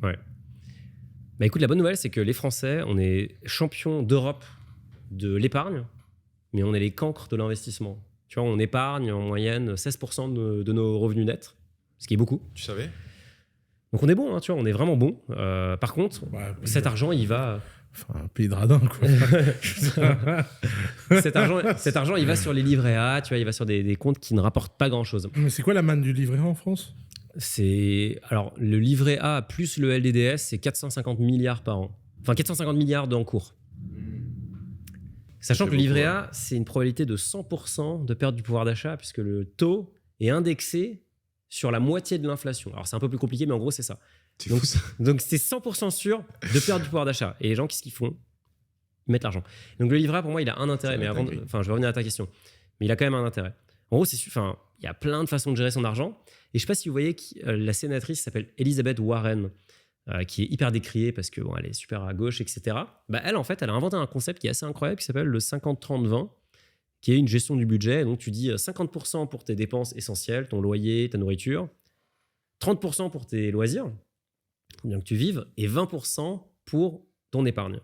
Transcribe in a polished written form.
Ouais. Bah écoute, la bonne nouvelle, c'est que les Français, on est champions d'Europe de l'épargne, mais on est les cancres de l'investissement. Tu vois, on épargne en moyenne 16% de nos revenus nets, ce qui est beaucoup. Tu savais? Donc on est bon, hein, tu vois, on est vraiment bon. Par contre, Ouais, cet argent, il va... Enfin, un pays de radins, quoi. cet argent, il va sur les livrets A, tu vois, il va sur des comptes qui ne rapportent pas grand-chose. Mais c'est quoi la manne du livret A en France? Alors, le livret A plus le LDDS, c'est 450 milliards par an. Enfin, 450 milliards d'encours. Sachant que le livret A, c'est une probabilité de 100% de perte du pouvoir d'achat, puisque le taux est indexé sur la moitié de l'inflation. Alors, c'est un peu plus compliqué, mais en gros, c'est ça. C'est fou, ça. Donc, c'est 100% sûr de perdre du pouvoir d'achat. Et les gens, qu'est-ce qu'ils font? Ils mettent l'argent. Donc, le livret A, pour moi, il a un intérêt. Mais avant, je vais revenir à ta question. Mais il a quand même un intérêt. En gros, il y a plein de façons de gérer son argent. Et je ne sais pas si vous voyez que la sénatrice s'appelle Elizabeth Warren, qui est hyper décriée parce que elle est super à gauche, etc. Bah, elle, en fait, elle a inventé un concept qui est assez incroyable qui s'appelle le 50-30-20, qui est une gestion du budget. Donc, tu dis 50% pour tes dépenses essentielles, ton loyer, ta nourriture, 30% pour tes loisirs, bien que tu vives, et 20% pour ton épargne.